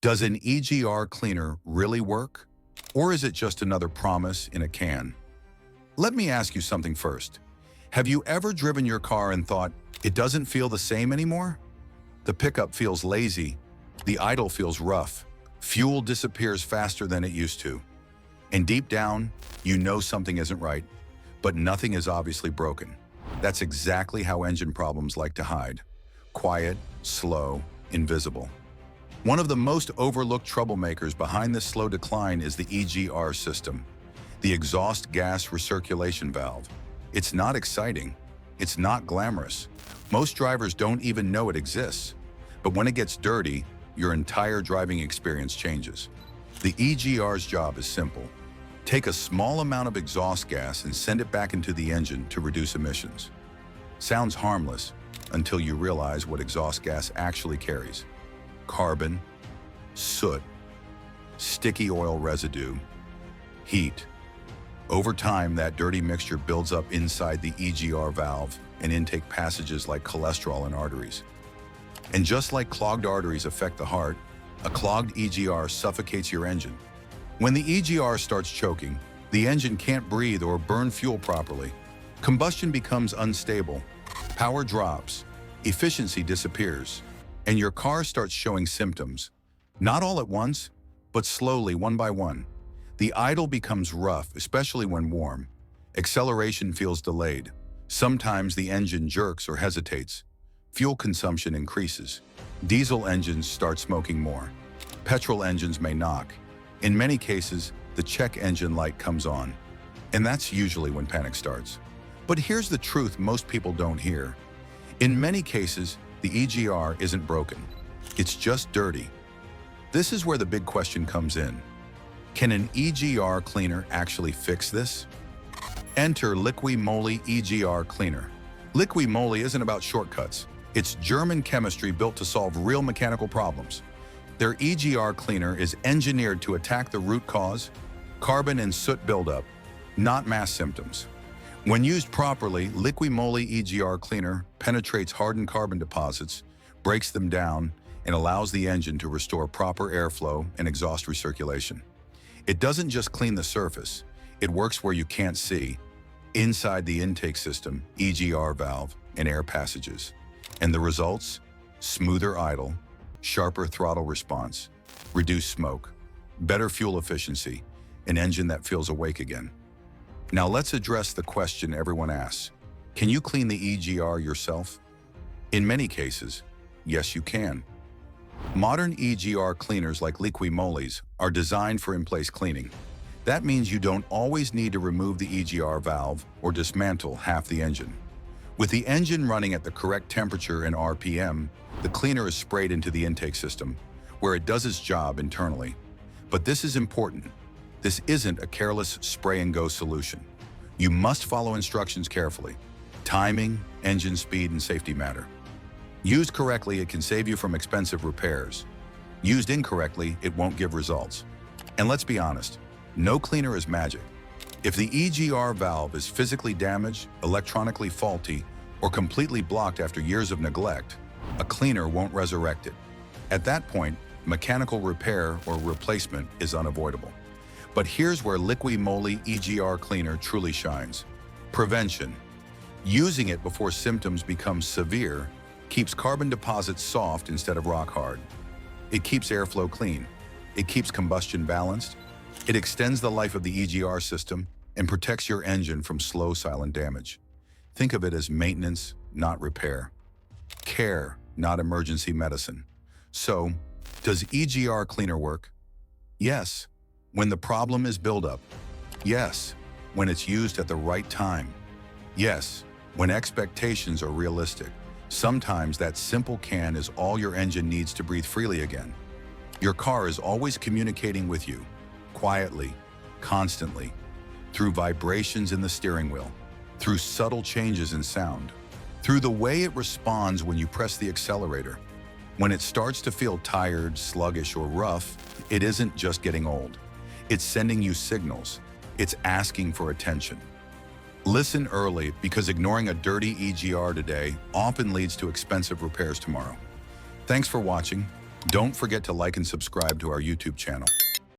Does an EGR cleaner really work? Or is it just another promise in a can? Let me ask you something first. Have you ever driven your car and thought, it doesn't feel the same anymore? The pickup feels lazy, the idle feels rough, fuel disappears faster than it used to. And deep down, you know something isn't right, but nothing is obviously broken. That's exactly how engine problems like to hide. Quiet, slow, invisible. One of the most overlooked troublemakers behind this slow decline is the EGR system, the exhaust gas recirculation valve. It's not exciting. It's not glamorous. Most drivers don't even know it exists. But when it gets dirty, your entire driving experience changes. The EGR's job is simple. Take a small amount of exhaust gas and send it back into the engine to reduce emissions. Sounds harmless until you realize what exhaust gas actually carries. Carbon, soot, sticky oil residue, heat. Over time, that dirty mixture builds up inside the EGR valve and intake passages like cholesterol and arteries. And just like clogged arteries affect the heart, a clogged EGR suffocates your engine. When the EGR starts choking, the engine can't breathe or burn fuel properly. Combustion becomes unstable, power drops, efficiency disappears, and your car starts showing symptoms. Not all at once, but slowly, one by one. The idle becomes rough, especially when warm. Acceleration feels delayed. Sometimes the engine jerks or hesitates. Fuel consumption increases. Diesel engines start smoking more. Petrol engines may knock. In many cases, the check engine light comes on. And that's usually when panic starts. But here's the truth most people don't hear. In many cases, the EGR isn't broken. It's just dirty. This is where the big question comes in. Can an EGR cleaner actually fix this? Enter Liqui Moly EGR Cleaner. Liqui Moly isn't about shortcuts. It's German chemistry built to solve real mechanical problems. Their EGR cleaner is engineered to attack the root cause, carbon and soot buildup, not mass symptoms. When used properly, Liqui Moly EGR Cleaner penetrates hardened carbon deposits, breaks them down, and allows the engine to restore proper airflow and exhaust recirculation. It doesn't just clean the surface, it works where you can't see, inside the intake system, EGR valve, and air passages. And the results? Smoother idle, sharper throttle response, reduced smoke, better fuel efficiency, an engine that feels awake again. Now let's address the question everyone asks. Can you clean the EGR yourself? In many cases, yes you can. Modern EGR cleaners like Liqui Moly's are designed for in-place cleaning. That means you don't always need to remove the EGR valve or dismantle half the engine. With the engine running at the correct temperature and RPM, the cleaner is sprayed into the intake system, where it does its job internally. But this is important. This isn't a careless spray-and-go solution. You must follow instructions carefully. Timing, engine speed, and safety matter. Used correctly, it can save you from expensive repairs. Used incorrectly, it won't give results. And let's be honest, no cleaner is magic. If the EGR valve is physically damaged, electronically faulty, or completely blocked after years of neglect, a cleaner won't resurrect it. At that point, mechanical repair or replacement is unavoidable. But here's where Liqui Moly EGR Cleaner truly shines. Prevention. Using it before symptoms become severe keeps carbon deposits soft instead of rock hard. It keeps airflow clean. It keeps combustion balanced. It extends the life of the EGR system and protects your engine from slow, silent damage. Think of it as maintenance, not repair. Care, not emergency medicine. So, does EGR Cleaner work? Yes. When the problem is buildup? Yes. When it's used at the right time? Yes. When expectations are realistic? Sometimes that simple can is all your engine needs to breathe freely again. Your car is always communicating with you, quietly, constantly, through vibrations in the steering wheel, through subtle changes in sound, through the way it responds when you press the accelerator. When it starts to feel tired, sluggish, or rough, it isn't just getting old. It's sending you signals. It's asking for attention. Listen early, because ignoring a dirty EGR today often leads to expensive repairs tomorrow. Thanks for watching. Don't forget to like and subscribe to our YouTube channel.